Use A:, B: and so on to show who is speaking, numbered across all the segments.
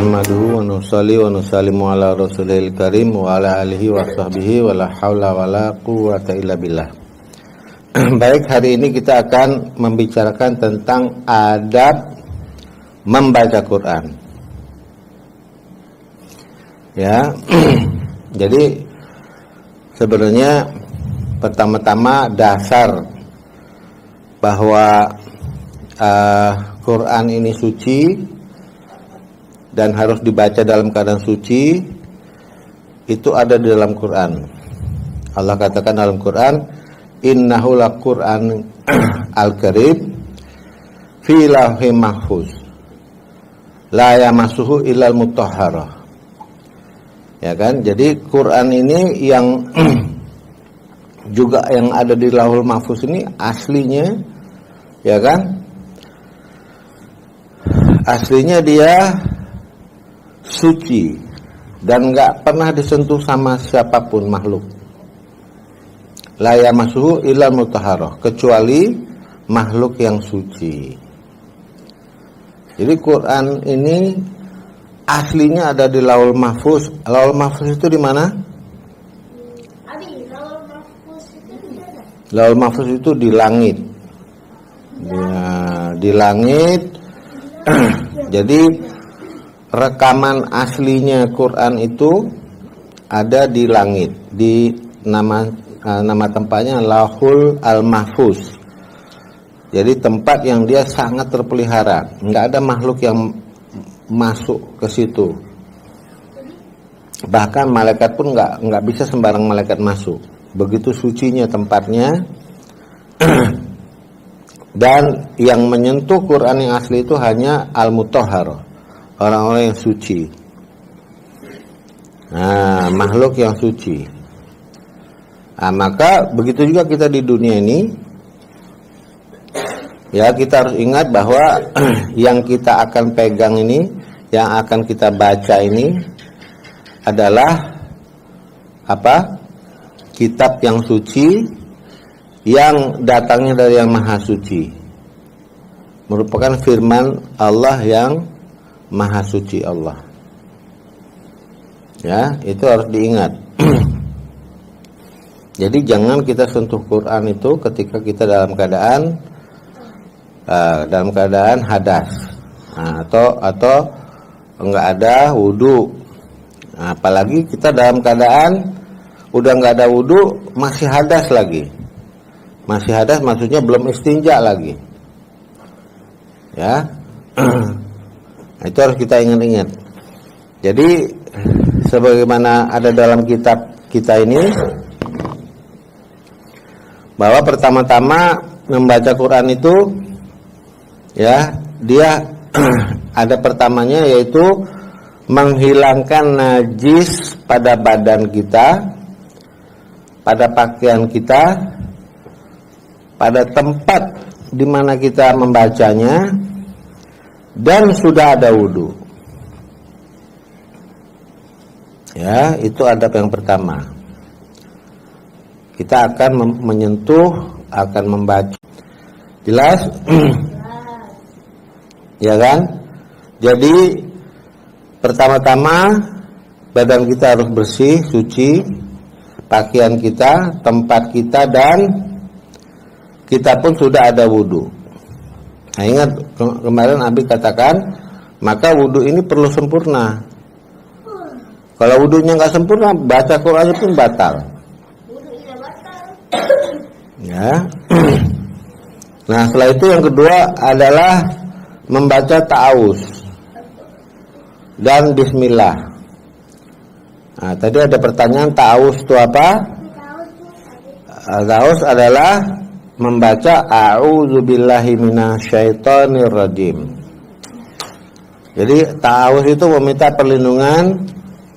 A: nahmaduhu wa nusalli wa nusallimu ala rasulil karim wa ala alihi wa sahbihi wa la hawla wa la quwwata illa billah. Baik, hari ini kita akan membicarakan tentang adab membaca Quran. Ya. Jadi sebenarnya pertama-tama dasar bahwa Quran ini suci dan harus dibaca dalam keadaan suci, itu ada di dalam Quran. Allah katakan dalam Quran, innahu laqur'an al-karim fi lauhim mahfuz la yamassuhu illal mutahharah. Ya kan? Jadi Quran ini yang juga yang ada di Lauhul Mahfuz ini aslinya, ya kan? Aslinya dia suci dan enggak pernah disentuh sama siapapun makhluk. La yamassuhu illal mutahharah, kecuali makhluk yang suci. Jadi Quran ini aslinya ada di Lauhul Mahfuz. Lauhul Mahfuz itu di mana? Lauhul Mahfuz itu di langit. Ya, di langit. Jadi rekaman aslinya Quran itu ada di langit, di nama tempatnya Lauhul Al-Mahfuz. Jadi tempat yang dia sangat terpelihara, nggak ada makhluk yang masuk ke situ. Bahkan malaikat pun nggak bisa sembarang malaikat masuk. Begitu sucinya tempatnya. Dan yang menyentuh Quran yang asli itu hanya al-mutahhar, orang-orang yang suci. Nah, makhluk yang suci. Nah, maka begitu juga kita di dunia ini. Ya, kita harus ingat bahwa yang kita akan pegang ini, yang akan kita baca ini adalah apa? Kitab yang suci, yang datangnya dari yang maha suci, merupakan firman Allah yang maha suci Allah. Ya, itu harus diingat. Jadi jangan kita sentuh Quran itu ketika kita dalam keadaan hadas, atau enggak ada wudu. Nah, apalagi kita dalam keadaan udah enggak ada wudu, masih hadas lagi. Masih hadas maksudnya belum istinja lagi. Ya. Nah, itu harus kita ingat-ingat. Jadi sebagaimana ada dalam kitab kita ini, bahwa pertama-tama membaca Quran itu, ya, dia ada pertamanya yaitu menghilangkan najis pada badan kita, pada pakaian kita, pada tempat di mana kita membacanya, dan sudah ada wudu. Ya, itu adab yang pertama. Kita akan menyentuh, akan membaca. Jelas? Ya kan? Jadi pertama-tama badan kita harus bersih, suci, pakaian kita, tempat kita, dan kita pun sudah ada wudu. Nah, ingat kemarin Abi katakan, maka wudu ini perlu sempurna. Kalau wudunya nggak sempurna, baca Quran pun batal. Ya. Nah, setelah itu yang kedua adalah membaca ta'awuz dan bismillah. Nah, tadi ada pertanyaan, ta'awuz itu apa? Ta'awuz adalah membaca a'udzubillahi minasyaitonir rajim. Jadi ta'awuz itu meminta perlindungan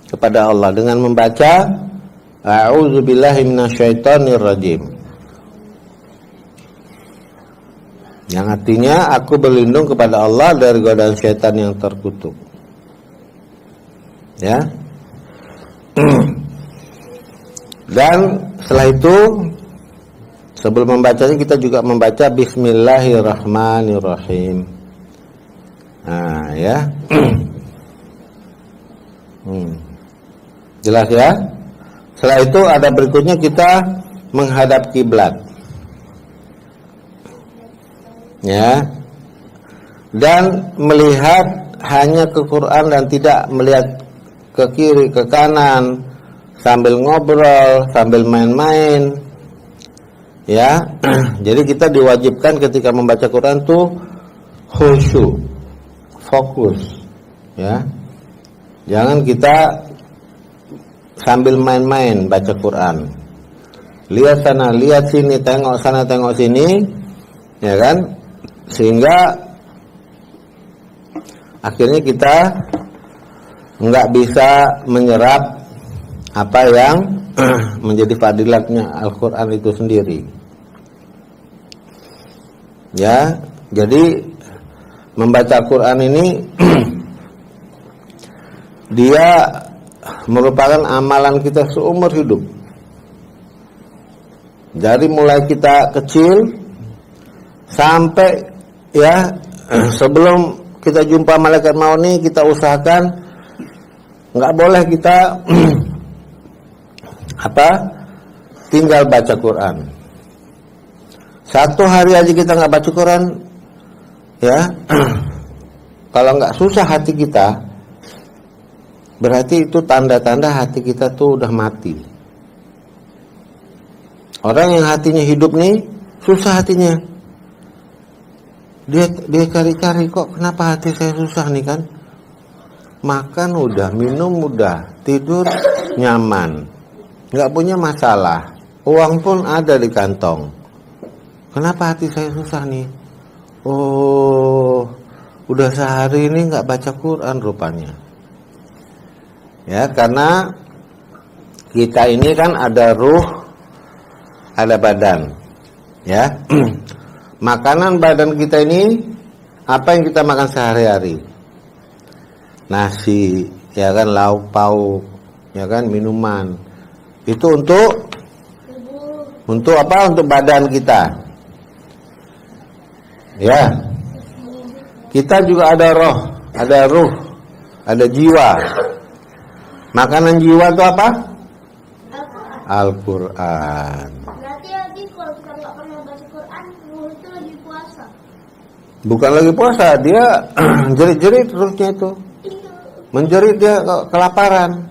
A: kepada Allah dengan membaca a'udzubillahi minasyaitonir rajim, yang artinya aku berlindung kepada Allah dari godaan syaitan yang terkutuk. Ya. Dan setelah itu, sebelum membacanya kita juga membaca Bismillahirrahmanirrahim. Nah, ya. Jelas ya? Setelah itu ada berikutnya kita menghadap kiblat. Ya. Dan melihat hanya ke Quran dan tidak melihat ke kiri, ke kanan, sambil ngobrol, sambil main-main. Ya. Jadi kita diwajibkan ketika membaca Quran tuh khusyuk, fokus. Ya. Jangan kita sambil main-main baca Quran. Lihat sana, lihat sini, tengok sana, tengok sini, ya kan? Sehingga akhirnya kita nggak bisa menyerap apa yang menjadi fadilatnya Al-Quran itu sendiri. Ya, jadi membaca Quran ini dia merupakan amalan kita seumur hidup. Dari mulai kita kecil sampai ya sebelum kita jumpa malaikat maut nih, kita usahakan nggak boleh kita tinggal baca Quran. Satu hari aja kita nggak baca Quran, ya kalau nggak susah hati kita, berarti itu tanda-tanda hati kita tuh udah mati. Orang yang hatinya hidup nih, susah hatinya. Dia cari-cari, kok kenapa hati saya susah nih kan? Makan udah, minum udah, tidur nyaman, nggak punya masalah, uang pun ada di kantong. Kenapa hati saya susah nih? Oh, udah sehari ini nggak baca Quran rupanya. Ya, karena kita ini kan ada ruh, ada badan. Ya. Makanan badan kita ini apa yang kita makan sehari-hari? Nasi, ya kan, lauk pauk, ya kan, minuman. Itu untuk apa? Untuk badan kita. Ya. Kita juga ada roh, ada ruh, ada jiwa. Makanan jiwa itu apa? Al-Quran.
B: Berarti lagi kalau kita nggak pernah baca Quran, ruh itu lagi puasa.
A: Bukan lagi puasa, dia jerit-jerit ruhnya itu. Menjerit, dia kelaparan.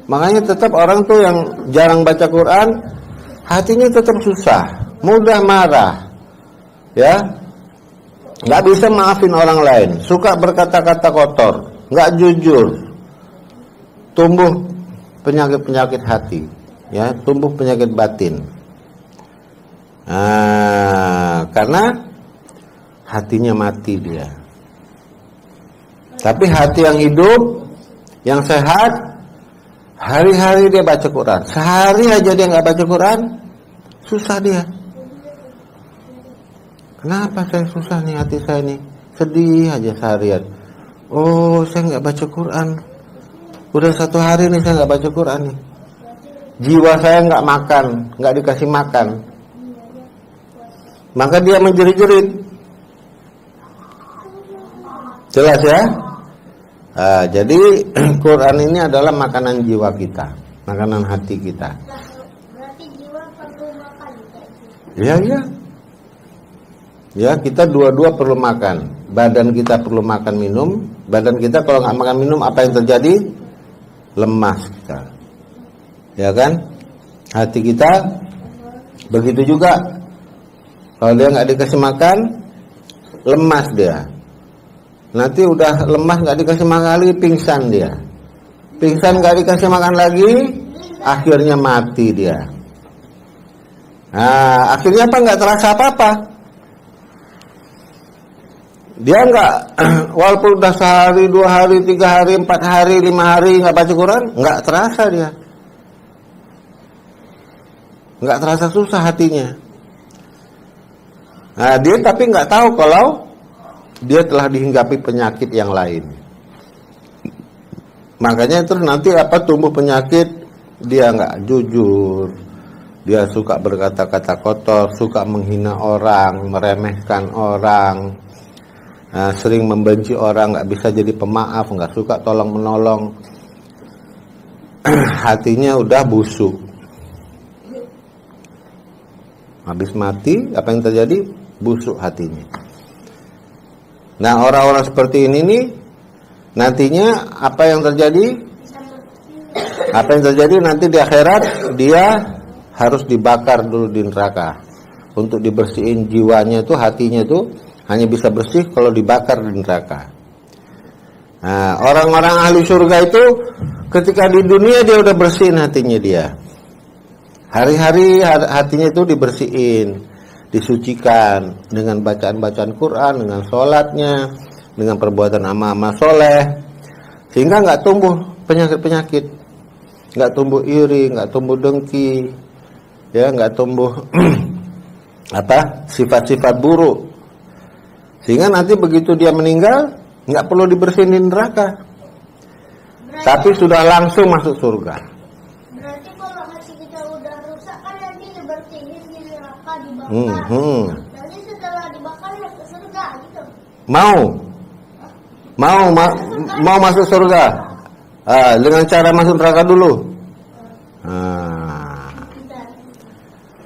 A: Makanya tetap orang tuh yang jarang baca Quran, hatinya tetap susah, mudah marah. Ya. Nggak bisa maafin orang lain, suka berkata-kata kotor, nggak jujur. Tumbuh penyakit-penyakit hati, ya, tumbuh penyakit batin. Karena hatinya mati dia. Tapi hati yang hidup, yang sehat, hari-hari dia baca Quran. Sehari aja dia nggak baca Quran, susah dia. Kenapa saya susah nih hati saya nih? Sedih aja seharian. Oh, saya nggak baca Quran. Udah 1 hari nih saya nggak baca Quran nih. Jiwa saya nggak makan, nggak dikasih makan. Maka dia menjerit-jerit. Jelas ya? Jadi Quran ini adalah makanan jiwa kita, makanan hati kita.
B: Berarti jiwa perlu makan.
A: Iya. Ya, kita dua-dua perlu makan. Badan kita perlu makan minum. Badan kita kalau nggak makan minum, apa yang terjadi? Lemas kita. Ya kan? Hati kita begitu juga. Kalau dia nggak dikasih makan, lemas dia. Nanti udah lemas, nggak dikasih makan lagi, pingsan dia. Pingsan, nggak dikasih makan lagi, akhirnya mati dia. Nah, akhirnya apa? Nggak terasa apa-apa. Dia nggak, walaupun udah sehari, 2 hari, 3 hari, 4 hari, 5 hari nggak baca Quran, nggak terasa dia. Nggak terasa susah hatinya. Nah, dia tapi nggak tahu kalau dia telah dihinggapi penyakit yang lain. Makanya terus nanti tumbuh penyakit, dia nggak jujur, dia suka berkata-kata kotor, suka menghina orang, meremehkan orang, sering membenci orang, nggak bisa jadi pemaaf, nggak suka tolong menolong. hatinya udah busuk. Habis mati, apa yang terjadi? Busuk hatinya. Nah, orang-orang seperti ini nih, nantinya apa yang terjadi? Apa yang terjadi nanti di akhirat? Dia harus dibakar dulu di neraka untuk dibersihin jiwanya itu, hatinya itu hanya bisa bersih kalau dibakar di neraka. Nah, orang-orang ahli surga itu ketika di dunia dia udah bersihin hatinya dia. Hari-hari hatinya itu dibersihin, disucikan dengan bacaan-bacaan Quran, dengan sholatnya, dengan perbuatan amal-amal soleh, sehingga nggak tumbuh penyakit-penyakit, nggak tumbuh iri, nggak tumbuh dengki, ya, nggak tumbuh sifat-sifat buruk, sehingga nanti begitu dia meninggal nggak perlu dibersihin di neraka, tapi sudah langsung masuk surga.
B: Berarti kalau hati kita udah rusak kan nanti dibersihin di neraka, dibakar. Nanti setelah dibakar ya ke surga gitu.
A: Mau masuk surga dengan cara masuk neraka dulu.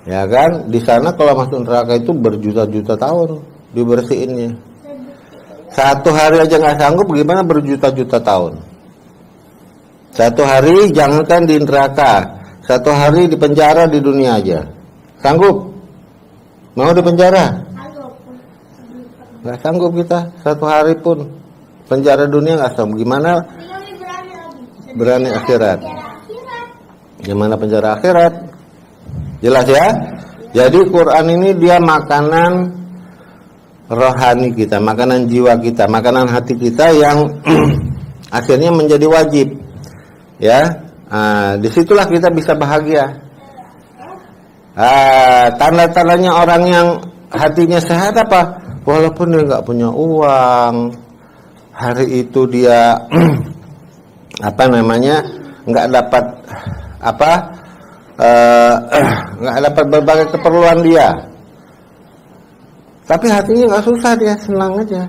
A: Ya kan, di sana kalau masuk neraka itu berjuta-juta tahun dibersihinnya. Satu hari aja nggak sanggup, gimana berjuta-juta tahun? Satu hari jangankan di neraka, satu hari di penjara di dunia aja. Sanggup? Mau di penjara? Nggak sanggup kita, satu hari pun penjara dunia nggak sanggup. Gimana? Berani akhirat. Gimana penjara akhirat? Jelas ya? Jadi Quran ini dia makanan rohani kita, makanan jiwa kita, makanan hati kita yang akhirnya menjadi wajib. Ya, disitulah kita bisa bahagia. Tanda-tandanya orang yang hatinya sehat apa? Walaupun dia nggak punya uang, hari itu dia nggak dapat nggak dapat berbagai keperluan dia, tapi hatinya nggak susah, dia senang aja.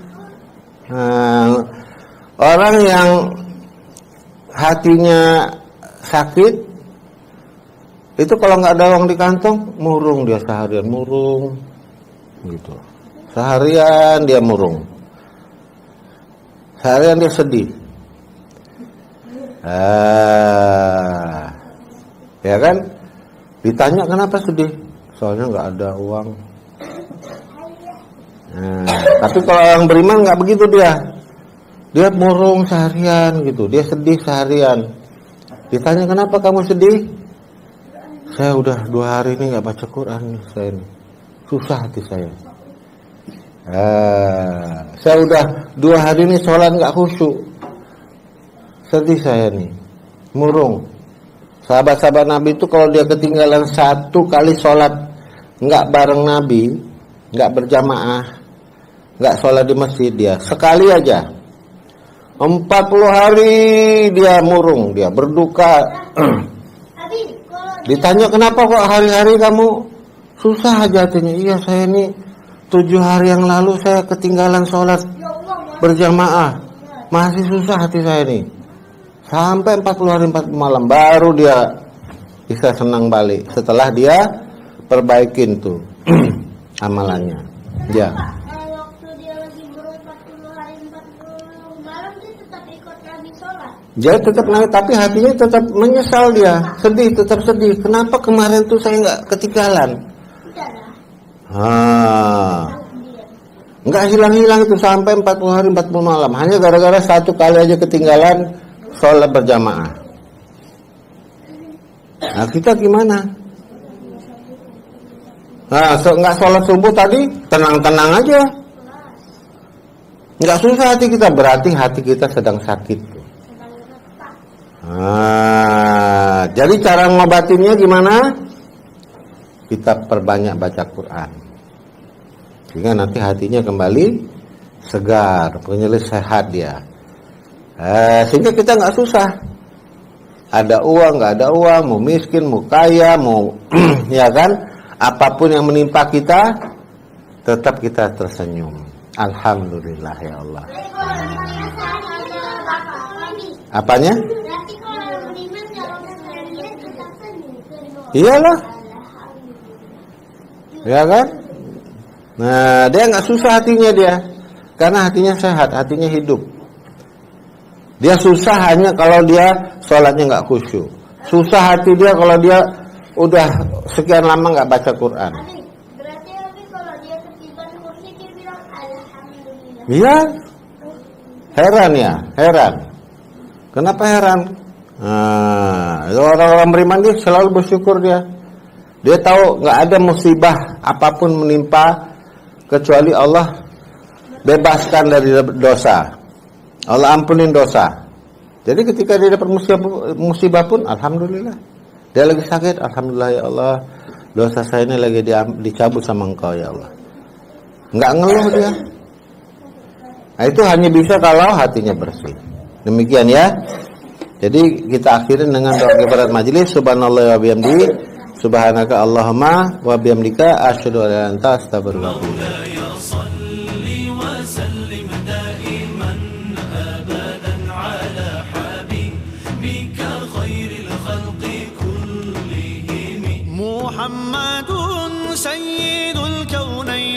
A: Orang yang hatinya sakit itu kalau nggak ada uang di kantong, murung dia seharian, murung gitu. Seharian dia murung, seharian dia sedih. Ya kan? Ditanya kenapa sedih? Soalnya nggak ada uang. Tapi kalau orang beriman nggak begitu dia. Dia murung seharian gitu, dia sedih seharian. Ditanya kenapa kamu sedih? Saya udah 2 hari ini nggak baca Quran nih, saya ini susah hati saya. Saya udah 2 hari ini sholat nggak khusyuk, sedih saya nih, murung. Sahabat-sahabat Nabi itu kalau dia ketinggalan 1 kali sholat nggak bareng Nabi, nggak berjamaah, nggak sholat di masjid, dia sekali aja 40 hari dia murung, dia berduka. Ditanya kenapa kok hari-hari kamu susah aja hatinya? Iya, saya ini 7 hari yang lalu saya ketinggalan sholat berjamaah, masih susah hati saya nih. Sampai 40 hari 40 malam baru dia bisa senang balik setelah dia perbaikin tuh amalannya. Ya.
B: Waktu dia lagi ber-40 hari 40 malam dia tetap ikut Nabi sholat.
A: Dia tetap naik, tapi hatinya tetap menyesal, dia sedih, tetap sedih. Kenapa kemarin tuh saya nggak ketinggalan? Nggak hilang-hilang itu sampai 40 hari 40 malam hanya gara-gara 1 kali aja ketinggalan sholat berjamaah. Nah, kita gimana? Nggak sholat subuh tadi tenang-tenang aja, nggak susah hati kita, berarti hati kita sedang sakit. Jadi cara ngobatinnya gimana? Kita perbanyak baca Quran, sehingga nanti hatinya kembali segar, penyelesaian sehat dia. Sehingga kita nggak susah. Ada uang, nggak ada uang, mau miskin, mau kaya, mau ya kan, apapun yang menimpa kita, tetap kita tersenyum. Alhamdulillah ya Allah. Apanya? Iyalah. Ya kan? Nah, dia nggak susah hatinya dia. Karena hatinya sehat, hatinya hidup. Dia susah hanya kalau dia sholatnya nggak khusyuk. Susah hati dia kalau dia udah sekian lama nggak baca Quran.
B: Berarti kalau dia ketiban kursi dia bilang alhamdulillah.
A: Iya. Heran ya, heran. Kenapa heran? Nah, orang-orang beriman dia selalu bersyukur dia. Dia tahu nggak ada musibah apapun menimpa kecuali Allah bebaskan dari dosa. Allah ampunin dosa. Jadi ketika dia dapat musibah pun alhamdulillah. Dia lagi sakit, alhamdulillah ya Allah. Dosa saya ini lagi dicabut sama Engkau ya Allah. Enggak ngeluh dia. Nah, itu hanya bisa kalau hatinya bersih. Demikian ya. Jadi kita akhirin dengan doa kifarahat majelis. Subhanallah wa bihamdihi, subhanaka Allahumma wa bihamdika asyhadu an la ilaha illa anta astaghfiruka wa atubu ilaik.
C: محمد سيد الكونين